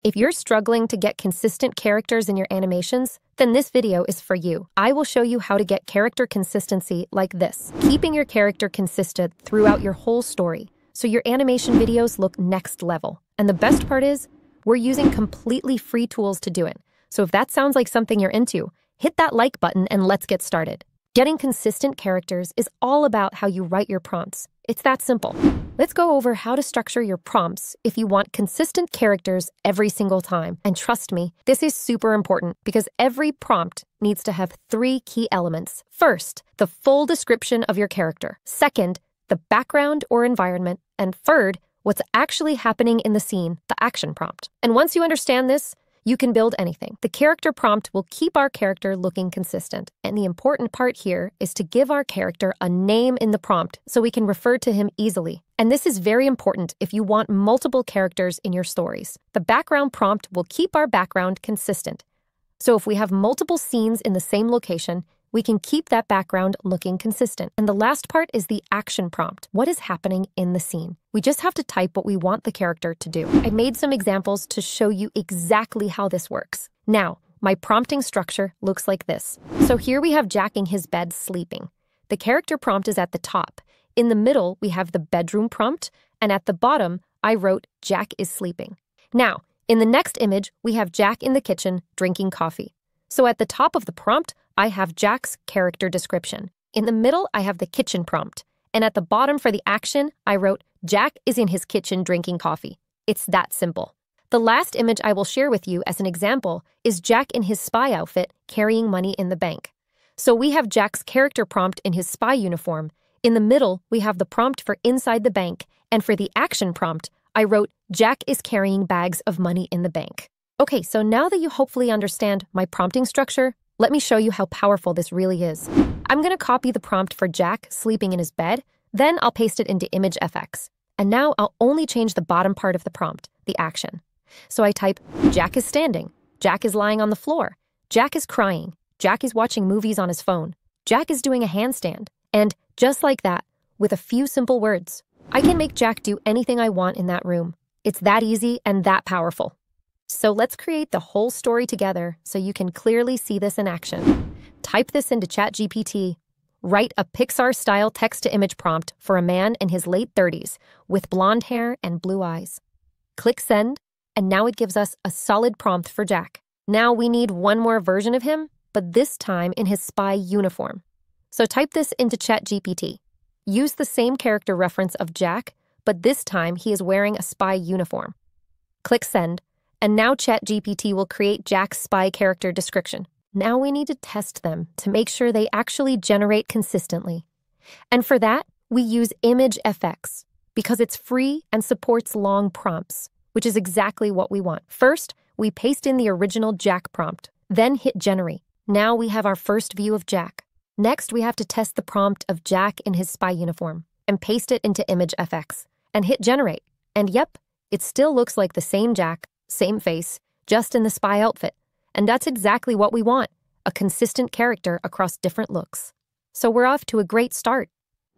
If you're struggling to get consistent characters in your animations, then this video is for you. I will show you how to get character consistency like this, keeping your character consistent throughout your whole story, so your animation videos look next level. And the best part is, we're using completely free tools to do it. So if that sounds like something you're into, hit that like button and let's get started. Getting consistent characters is all about how you write your prompts. It's that simple. Let's go over how to structure your prompts if you want consistent characters every single time. And trust me, this is super important because every prompt needs to have 3 key elements. First, the full description of your character. Second, the background or environment. And third, what's actually happening in the scene, the action prompt. And once you understand this, you can build anything. The character prompt will keep our character looking consistent. And the important part here is to give our character a name in the prompt so we can refer to him easily. And this is very important if you want multiple characters in your stories. The background prompt will keep our background consistent. So if we have multiple scenes in the same location, we can keep that background looking consistent. And the last part is the action prompt. What is happening in the scene? We just have to type what we want the character to do. I made some examples to show you exactly how this works. Now, my prompting structure looks like this. So here we have Jack in his bed sleeping. The character prompt is at the top. In the middle, we have the bedroom prompt, and at the bottom, I wrote Jack is sleeping. Now, in the next image, we have Jack in the kitchen drinking coffee. So at the top of the prompt, I have Jack's character description. In the middle, I have the kitchen prompt. And at the bottom for the action, I wrote, Jack is in his kitchen drinking coffee. It's that simple. The last image I will share with you as an example is Jack in his spy outfit carrying money in the bank. So we have Jack's character prompt in his spy uniform. In the middle, we have the prompt for inside the bank. And for the action prompt, I wrote, Jack is carrying bags of money in the bank. Okay, so now that you hopefully understand my prompting structure, let me show you how powerful this really is. I'm going to copy the prompt for Jack sleeping in his bed, then I'll paste it into 𝐒𝐮𝐬𝐵. And now I'll only change the bottom part of the prompt, the action. So I type, Jack is standing, Jack is lying on the floor, Jack is crying, Jack is watching movies on his phone, Jack is doing a handstand. And just like that, with a few simple words, I can make Jack do anything I want in that room. It's that easy and that powerful. So let's create the whole story together so you can clearly see this in action. Type this into ChatGPT. Write a Pixar-style text-to-image prompt for a man in his late 30s with blonde hair and blue eyes. Click send, and now it gives us a solid prompt for Jack. Now we need one more version of him, but this time in his spy uniform. So type this into ChatGPT. Use the same character reference of Jack, but this time he is wearing a spy uniform. Click send. And now ChatGPT will create Jack's spy character description. Now we need to test them to make sure they actually generate consistently. And for that, we use 𝐒𝐮𝐬𝐵 because it's free and supports long prompts, which is exactly what we want. First, we paste in the original Jack prompt, then hit generate. Now we have our first view of Jack. Next, we have to test the prompt of Jack in his spy uniform and paste it into 𝐒𝐮𝐬𝐵 and hit generate. And yep, it still looks like the same Jack, same face, just in the spy outfit. And that's exactly what we want, a consistent character across different looks. So we're off to a great start.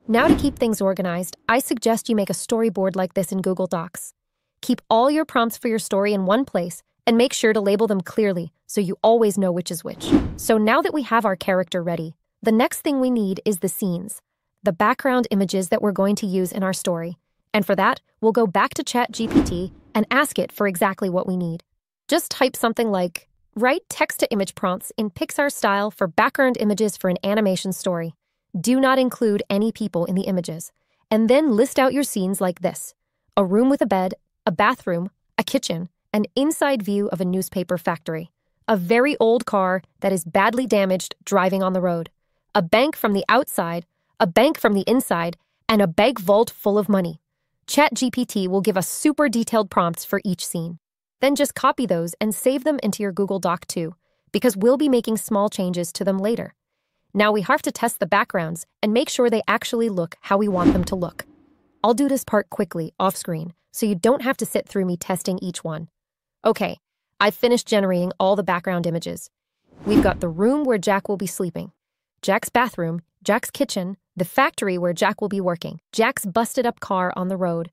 Now to keep things organized, I suggest you make a storyboard like this in Google Docs. Keep all your prompts for your story in one place and make sure to label them clearly so you always know which is which. So now that we have our character ready, the next thing we need is the scenes, the background images that we're going to use in our story. And for that, we'll go back to ChatGPT and ask it for exactly what we need. Just type something like, write text-to-image prompts in Pixar style for background images for an animation story. Do not include any people in the images. And then list out your scenes like this: a room with a bed, a bathroom, a kitchen, an inside view of a newspaper factory, a very old car that is badly damaged driving on the road, a bank from the outside, a bank from the inside, and a bank vault full of money. ChatGPT will give us super detailed prompts for each scene. Then just copy those and save them into your Google Doc too, because we'll be making small changes to them later. Now we have to test the backgrounds and make sure they actually look how we want them to look. I'll do this part quickly, off screen, so you don't have to sit through me testing each one. Okay, I've finished generating all the background images. We've got the room where Jack will be sleeping, Jack's bathroom, Jack's kitchen, the factory where Jack will be working, Jack's busted-up car on the road,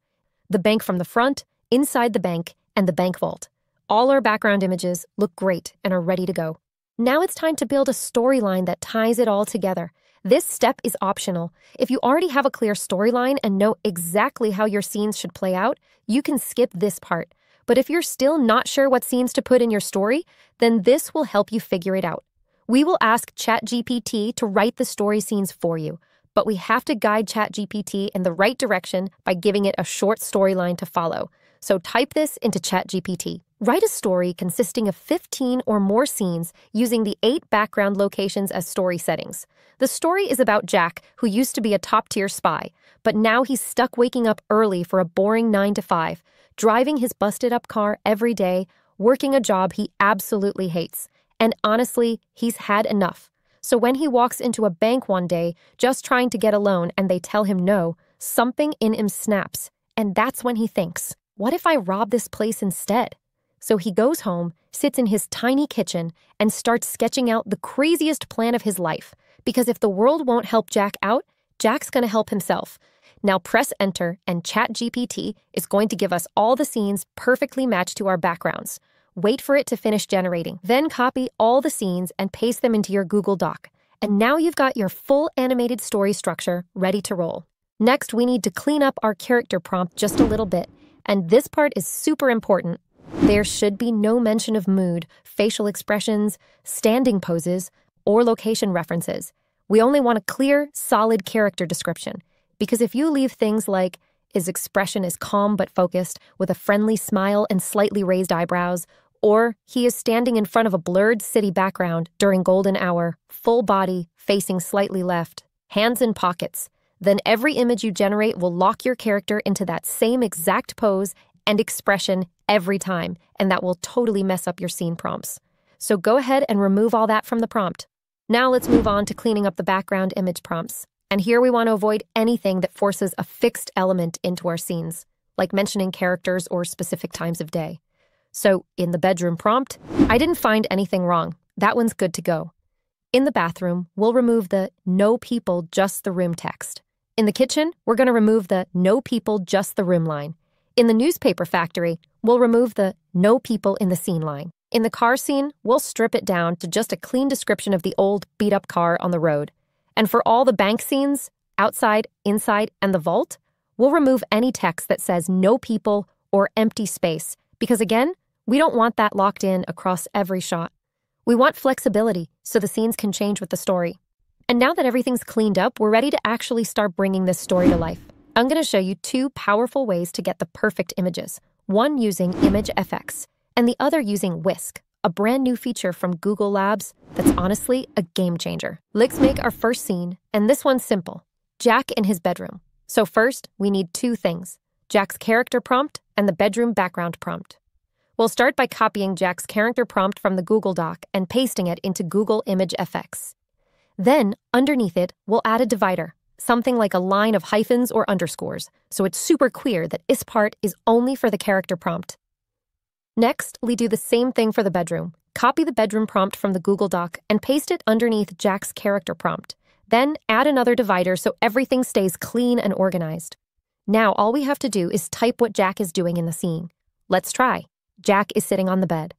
the bank from the front, inside the bank, and the bank vault. All our background images look great and are ready to go. Now it's time to build a storyline that ties it all together. This step is optional. If you already have a clear storyline and know exactly how your scenes should play out, you can skip this part. But if you're still not sure what scenes to put in your story, then this will help you figure it out. We will ask ChatGPT to write the story scenes for you, but we have to guide ChatGPT in the right direction by giving it a short storyline to follow. So type this into ChatGPT. Write a story consisting of 15 or more scenes using the 8 background locations as story settings. The story is about Jack, who used to be a top-tier spy, but now he's stuck waking up early for a boring 9 to 5, driving his busted-up car every day, working a job he absolutely hates. And honestly, he's had enough. So when he walks into a bank one day, just trying to get a loan, and they tell him no, something in him snaps. And that's when he thinks, what if I rob this place instead? So he goes home, sits in his tiny kitchen, and starts sketching out the craziest plan of his life. Because if the world won't help Jack out, Jack's going to help himself. Now press enter, and ChatGPT is going to give us all the scenes perfectly matched to our backgrounds. Wait for it to finish generating. Then copy all the scenes and paste them into your Google Doc. And now you've got your full animated story structure ready to roll. Next, we need to clean up our character prompt just a little bit. And this part is super important. There should be no mention of mood, facial expressions, standing poses, or location references. We only want a clear, solid character description. Because if you leave things like, his expression is calm but focused, with a friendly smile and slightly raised eyebrows, or he is standing in front of a blurred city background during golden hour, full body, facing slightly left, hands in pockets, then every image you generate will lock your character into that same exact pose and expression every time, and that will totally mess up your scene prompts. So go ahead and remove all that from the prompt. Now let's move on to cleaning up the background image prompts. And here we want to avoid anything that forces a fixed element into our scenes, like mentioning characters or specific times of day. So in the bedroom prompt, I didn't find anything wrong. That one's good to go. In the bathroom, we'll remove the "no people, just the room" text. In the kitchen, we're going to remove the "no people, just the room" line. In the newspaper factory, we'll remove the "no people in the scene" line. In the car scene, we'll strip it down to just a clean description of the old, beat-up car on the road. And for all the bank scenes, outside, inside, and the vault, we'll remove any text that says "no people" or "empty space," because again, we don't want that locked in across every shot. We want flexibility so the scenes can change with the story. And now that everything's cleaned up, we're ready to actually start bringing this story to life. I'm going to show you 2 powerful ways to get the perfect images, one using ImageFX and the other using Whisk, a brand new feature from Google Labs that's honestly a game changer. Let's make our first scene, and this one's simple. Jack in his bedroom. So first, we need 2 things, Jack's character prompt and the bedroom background prompt. We'll start by copying Jack's character prompt from the Google Doc and pasting it into Google ImageFX. Then, underneath it, we'll add a divider, something like a line of hyphens or underscores, so it's super clear that this part is only for the character prompt. Next, we do the same thing for the bedroom. Copy the bedroom prompt from the Google Doc and paste it underneath Jack's character prompt. Then add another divider so everything stays clean and organized. Now all we have to do is type what Jack is doing in the scene. Let's try. Jack is sitting on the bed.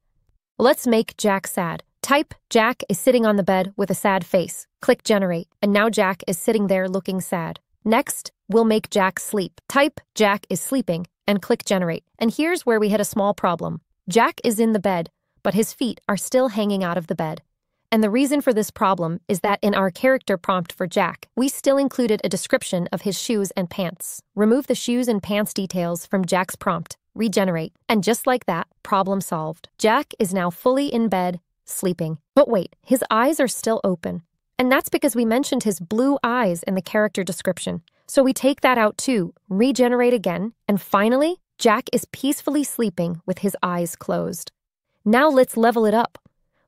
Let's make Jack sad. Type Jack is sitting on the bed with a sad face. Click generate, and now Jack is sitting there looking sad. Next, we'll make Jack sleep. Type Jack is sleeping and click generate. And here's where we hit a small problem. Jack is in the bed, but his feet are still hanging out of the bed. And the reason for this problem is that in our character prompt for Jack, we still included a description of his shoes and pants. Remove the shoes and pants details from Jack's prompt, regenerate, and just like that, problem solved. Jack is now fully in bed, sleeping. But wait, his eyes are still open. And that's because we mentioned his blue eyes in the character description. So we take that out too, regenerate again, and finally, Jack is peacefully sleeping with his eyes closed. Now let's level it up.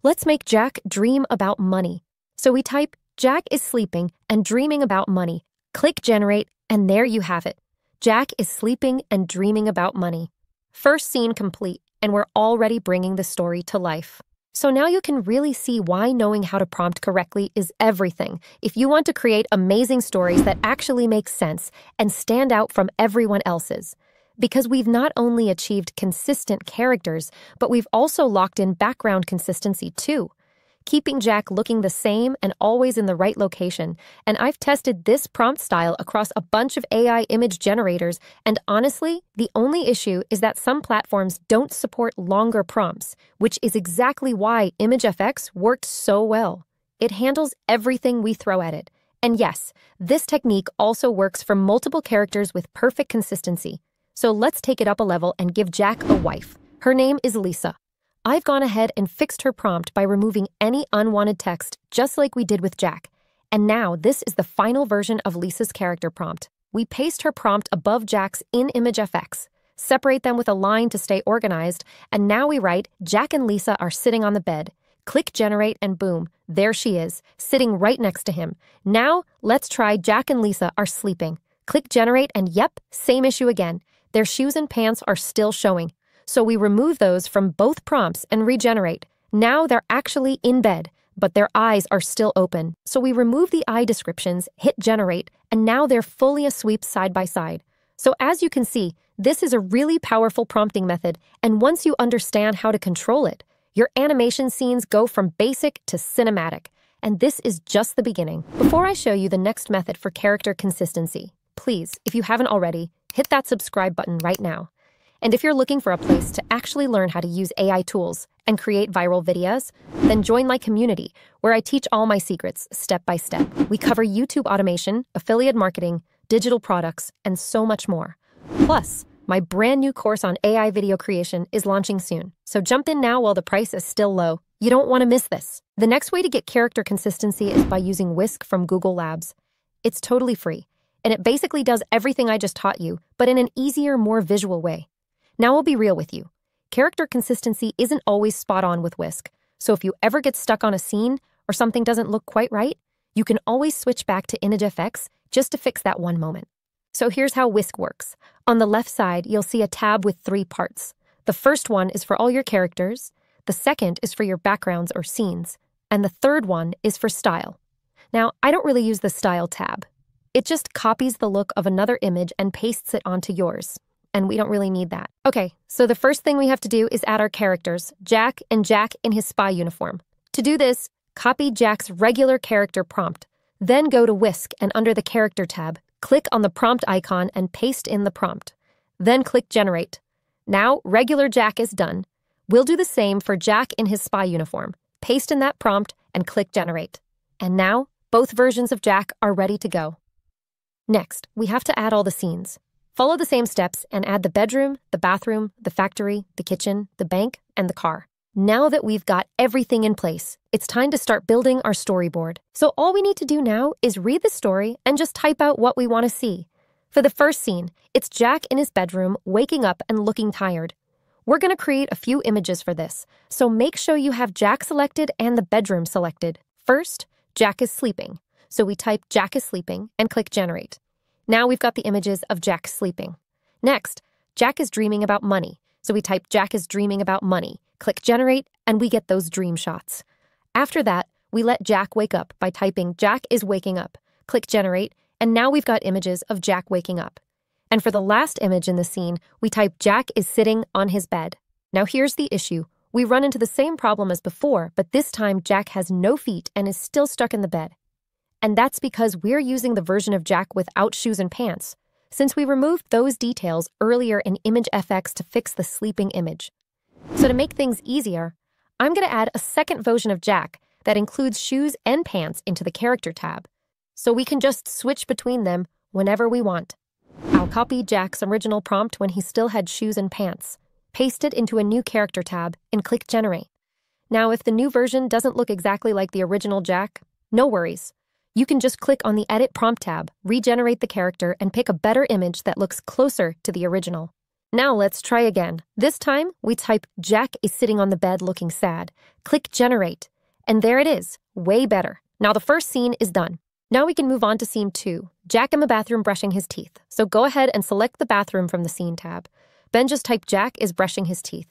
Let's make Jack dream about money. So we type, Jack is sleeping and dreaming about money. Click generate, and there you have it. Jack is sleeping and dreaming about money. First scene complete, and we're already bringing the story to life. So now you can really see why knowing how to prompt correctly is everything if you want to create amazing stories that actually make sense and stand out from everyone else's. Because we've not only achieved consistent characters, but we've also locked in background consistency too, keeping Jack looking the same and always in the right location. And I've tested this prompt style across a bunch of AI image generators, and honestly, the only issue is that some platforms don't support longer prompts, which is exactly why 𝐒𝐻𝐻𝐸 worked so well. It handles everything we throw at it. And yes, this technique also works for multiple characters with perfect consistency. So let's take it up a level and give Jack a wife. Her name is Lisa. I've gone ahead and fixed her prompt by removing any unwanted text, just like we did with Jack. And now this is the final version of Lisa's character prompt. We paste her prompt above Jack's in 𝐒𝐻𝐻𝐸, separate them with a line to stay organized, and now we write, Jack and Lisa are sitting on the bed. Click generate and boom, there she is, sitting right next to him. Now let's try Jack and Lisa are sleeping. Click generate and yep, same issue again. Their shoes and pants are still showing. So we remove those from both prompts and regenerate. Now they're actually in bed, but their eyes are still open. So we remove the eye descriptions, hit generate, and now they're fully asleep side by side. So as you can see, this is a really powerful prompting method, and once you understand how to control it, your animation scenes go from basic to cinematic, and this is just the beginning. Before I show you the next method for character consistency, please, if you haven't already, hit that subscribe button right now. And if you're looking for a place to actually learn how to use AI tools and create viral videos, then join my community, where I teach all my secrets step by step. We cover YouTube automation, affiliate marketing, digital products, and so much more. Plus, my brand new course on AI video creation is launching soon, so jump in now while the price is still low. You don't want to miss this. The next way to get character consistency is by using 𝐻𝐻𝐸 from Google Labs. It's totally free, and it basically does everything I just taught you, but in an easier, more visual way. Now I'll be real with you. Character consistency isn't always spot on with 𝐻𝐻𝐸, so if you ever get stuck on a scene or something doesn't look quite right, you can always switch back to 𝐒𝐻𝐻𝐸 just to fix that one moment. So here's how 𝐻𝐻𝐸 works. On the left side, you'll see a tab with 3 parts. The first one is for all your characters, the second is for your backgrounds or scenes, and the third one is for style. Now, I don't really use the style tab. It just copies the look of another image and pastes it onto yours, and we don't really need that. Okay, so the first thing we have to do is add our characters, Jack and Jack in his spy uniform. To do this, copy Jack's regular character prompt, then go to 𝐻𝐻𝐸 and under the character tab, click on the prompt icon and paste in the prompt. Then click generate. Now, regular Jack is done. We'll do the same for Jack in his spy uniform. Paste in that prompt and click generate. And now, both versions of Jack are ready to go. Next, we have to add all the scenes. Follow the same steps and add the bedroom, the bathroom, the factory, the kitchen, the bank, and the car. Now that we've got everything in place, it's time to start building our storyboard. So all we need to do now is read the story and just type out what we want to see. For the first scene, it's Jack in his bedroom waking up and looking tired. We're going to create a few images for this, so make sure you have Jack selected and the bedroom selected. First, Jack is sleeping, so we type Jack is sleeping and click generate. Now we've got the images of Jack sleeping. Next, Jack is dreaming about money, so we type Jack is dreaming about money. Click generate, and we get those dream shots. After that, we let Jack wake up by typing Jack is waking up. Click generate, and now we've got images of Jack waking up. And for the last image in the scene, we type Jack is sitting on his bed. Now here's the issue. We run into the same problem as before, but this time Jack has no feet and is still stuck in the bed. And that's because we're using the version of Jack without shoes and pants, since we removed those details earlier in 𝐒𝐻𝐻𝐸 to fix the sleeping image. So to make things easier, I'm going to add a second version of Jack that includes shoes and pants into the character tab, so we can just switch between them whenever we want. I'll copy Jack's original prompt when he still had shoes and pants, paste it into a new character tab, and click generate. Now, if the new version doesn't look exactly like the original Jack, no worries. You can just click on the Edit Prompt tab, regenerate the character, and pick a better image that looks closer to the original. Now let's try again. This time, we type Jack is sitting on the bed looking sad. Click generate. And there it is. Way better. Now the first scene is done. Now we can move on to scene 2. Jack in the bathroom brushing his teeth. So go ahead and select the bathroom from the scene tab. Then just type Jack is brushing his teeth.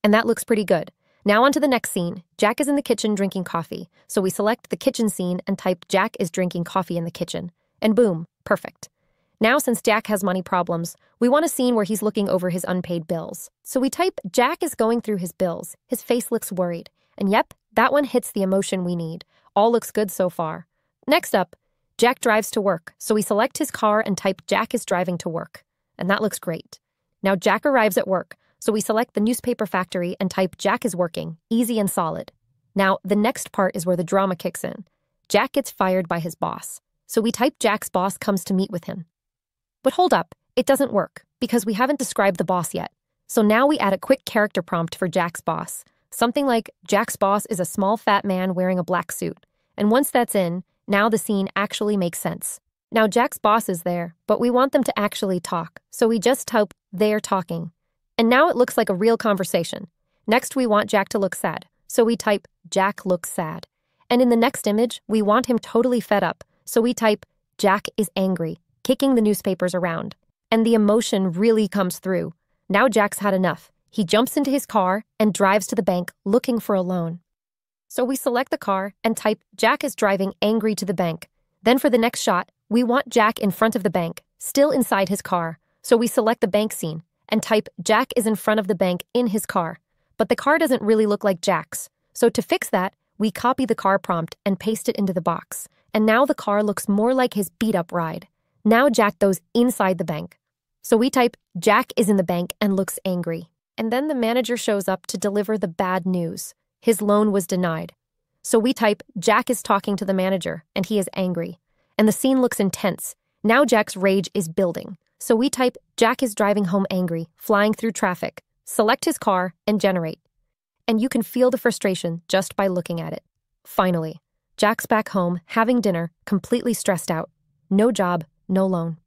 And that looks pretty good. Now on to the next scene. Jack is in the kitchen drinking coffee. So we select the kitchen scene and type Jack is drinking coffee in the kitchen. And boom, perfect. Now, since Jack has money problems, we want a scene where he's looking over his unpaid bills. So we type, Jack is going through his bills. His face looks worried. And yep, that one hits the emotion we need. All looks good so far. Next up, Jack drives to work. So we select his car and type, Jack is driving to work. And that looks great. Now Jack arrives at work. So we select the newspaper factory and type, Jack is working. Easy and solid. Now, the next part is where the drama kicks in. Jack gets fired by his boss. So we type, Jack's boss comes to meet with him. But hold up, it doesn't work, because we haven't described the boss yet. So now we add a quick character prompt for Jack's boss. Something like, Jack's boss is a small fat man wearing a black suit. And once that's in, now the scene actually makes sense. Now Jack's boss is there, but we want them to actually talk. So we just type, they're talking. And now it looks like a real conversation. Next, we want Jack to look sad. So we type, Jack looks sad. And in the next image, we want him totally fed up. So we type, Jack is angry, kicking the newspapers around. And the emotion really comes through. Now Jack's had enough. He jumps into his car and drives to the bank looking for a loan. So we select the car and type, Jack is driving angry to the bank. Then for the next shot, we want Jack in front of the bank, still inside his car. So we select the bank scene and type, Jack is in front of the bank in his car. But the car doesn't really look like Jack's. So to fix that, we copy the car prompt and paste it into the box. And now the car looks more like his beat-up ride. Now Jack goes inside the bank. So we type, Jack is in the bank and looks angry. And then the manager shows up to deliver the bad news. His loan was denied. So we type, Jack is talking to the manager and he is angry. And the scene looks intense. Now Jack's rage is building. So we type, Jack is driving home angry, flying through traffic. Select his car and generate. And you can feel the frustration just by looking at it. Finally, Jack's back home, having dinner, completely stressed out. No job, no loan.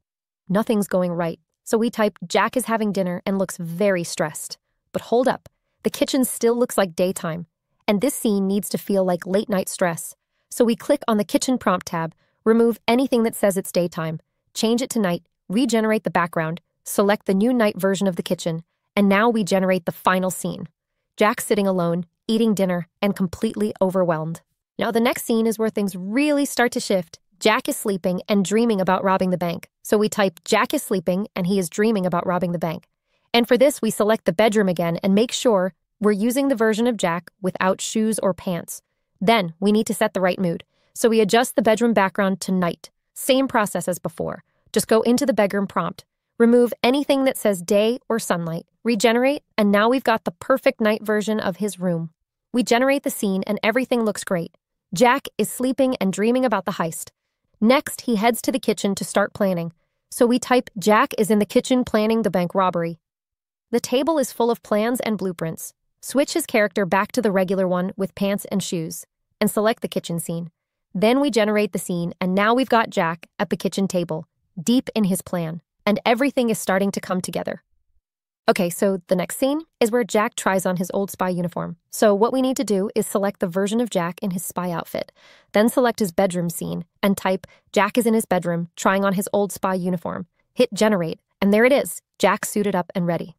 Nothing's going right. So we type, Jack is having dinner and looks very stressed. But hold up, the kitchen still looks like daytime. And this scene needs to feel like late-night stress. So we click on the kitchen prompt tab, remove anything that says it's daytime, change it to night, regenerate the background, select the new night version of the kitchen, and now we generate the final scene. Jack's sitting alone, eating dinner, and completely overwhelmed. Now the next scene is where things really start to shift. Jack is sleeping and dreaming about robbing the bank. So we type, Jack is sleeping and he is dreaming about robbing the bank. And for this, we select the bedroom again and make sure we're using the version of Jack without shoes or pants. Then we need to set the right mood. So we adjust the bedroom background to night. Same process as before. Just go into the bedroom prompt. Remove anything that says day or sunlight. Regenerate, and now we've got the perfect night version of his room. We generate the scene and everything looks great. Jack is sleeping and dreaming about the heist. Next, he heads to the kitchen to start planning. So we type, Jack is in the kitchen planning the bank robbery. The table is full of plans and blueprints. Switch his character back to the regular one with pants and shoes, and select the kitchen scene. Then we generate the scene, and now we've got Jack at the kitchen table, deep in his plan, and everything is starting to come together. Okay, so the next scene is where Jack tries on his old spy uniform. So what we need to do is select the version of Jack in his spy outfit, then select his bedroom scene and type, Jack is in his bedroom trying on his old spy uniform. Hit generate, and there it is, Jack suited up and ready.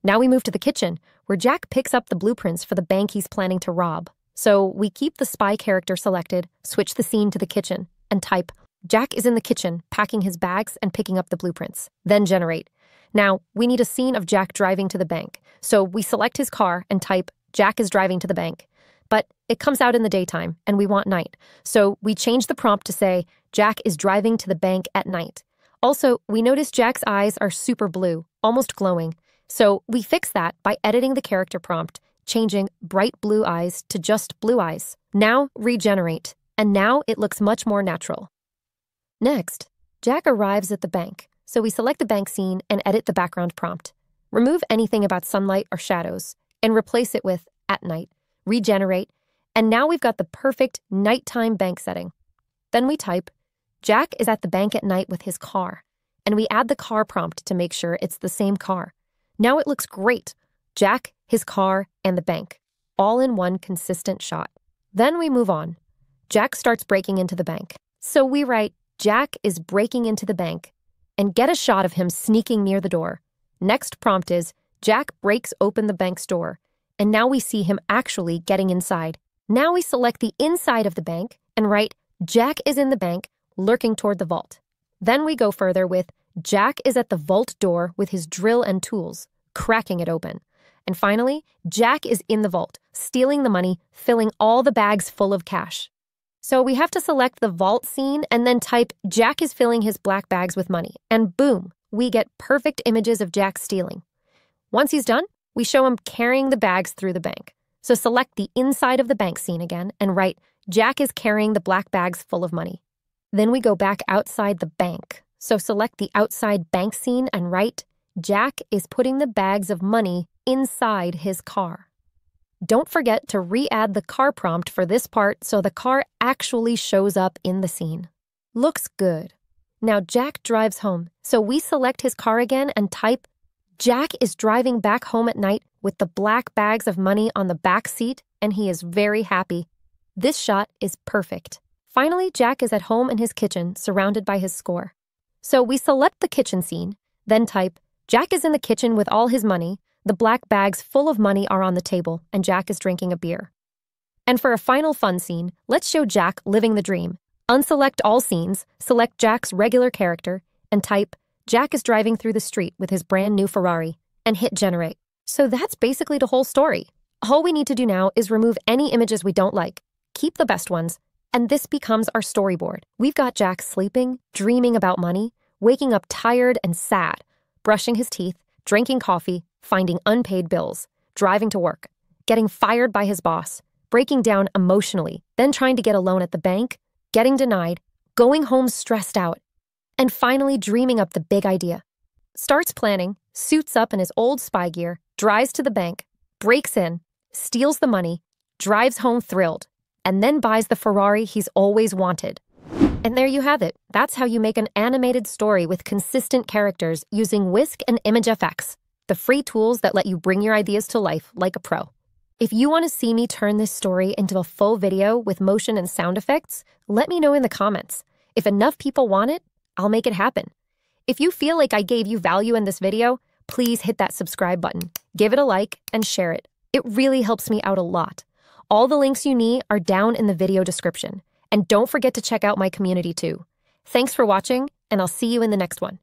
Now we move to the kitchen, where Jack picks up the blueprints for the bank he's planning to rob. So we keep the spy character selected, switch the scene to the kitchen, and type, Jack is in the kitchen, packing his bags and picking up the blueprints. Then generate. Now, we need a scene of Jack driving to the bank. So we select his car and type, Jack is driving to the bank. But it comes out in the daytime, and we want night. So we change the prompt to say, Jack is driving to the bank at night. Also, we notice Jack's eyes are super blue, almost glowing. So we fix that by editing the character prompt, changing bright blue eyes to just blue eyes. Now regenerate, and now it looks much more natural. Next, Jack arrives at the bank. So we select the bank scene and edit the background prompt. Remove anything about sunlight or shadows and replace it with at night. Regenerate, and now we've got the perfect nighttime bank setting. Then we type, Jack is at the bank at night with his car, and we add the car prompt to make sure it's the same car. Now it looks great. Jack, his car, and the bank, all in one consistent shot. Then we move on. Jack starts breaking into the bank. So we write, Jack is breaking into the bank, and get a shot of him sneaking near the door. Next prompt is, Jack breaks open the bank's door, and now we see him actually getting inside. Now we select the inside of the bank and write, Jack is in the bank, lurking toward the vault. Then we go further with, Jack is at the vault door with his drill and tools, cracking it open. And finally, Jack is in the vault, stealing the money, filling all the bags full of cash. So we have to select the vault scene and then type Jack is filling his black bags with money. And boom, we get perfect images of Jack stealing. Once he's done, we show him carrying the bags through the bank. So select the inside of the bank scene again and write Jack is carrying the black bags full of money. Then we go back outside the bank. So select the outside bank scene and write Jack is putting the bags of money inside his car. Don't forget to re-add the car prompt for this part so the car actually shows up in the scene. Looks good. Now Jack drives home, so we select his car again and type Jack is driving back home at night with the black bags of money on the back seat, and he is very happy. This shot is perfect. Finally, Jack is at home in his kitchen, surrounded by his score. So we select the kitchen scene, then type Jack is in the kitchen with all his money, the black bags full of money are on the table, and Jack is drinking a beer. And for a final fun scene, let's show Jack living the dream. Unselect all scenes, select Jack's regular character, and type Jack is driving through the street with his brand new Ferrari, and hit generate. So that's basically the whole story. All we need to do now is remove any images we don't like, keep the best ones, and this becomes our storyboard. We've got Jack sleeping, dreaming about money, waking up tired and sad, brushing his teeth, drinking coffee, finding unpaid bills, driving to work, getting fired by his boss, breaking down emotionally, then trying to get a loan at the bank, getting denied, going home stressed out, and finally dreaming up the big idea. Starts planning, suits up in his old spy gear, drives to the bank, breaks in, steals the money, drives home thrilled, and then buys the Ferrari he's always wanted. And there you have it. That's how you make an animated story with consistent characters using Whisk and ImageFX, the free tools that let you bring your ideas to life like a pro. If you want to see me turn this story into a full video with motion and sound effects, let me know in the comments. If enough people want it, I'll make it happen. If you feel like I gave you value in this video, please hit that subscribe button, give it a like, and share it. It really helps me out a lot. All the links you need are down in the video description. And don't forget to check out my community too. Thanks for watching, and I'll see you in the next one.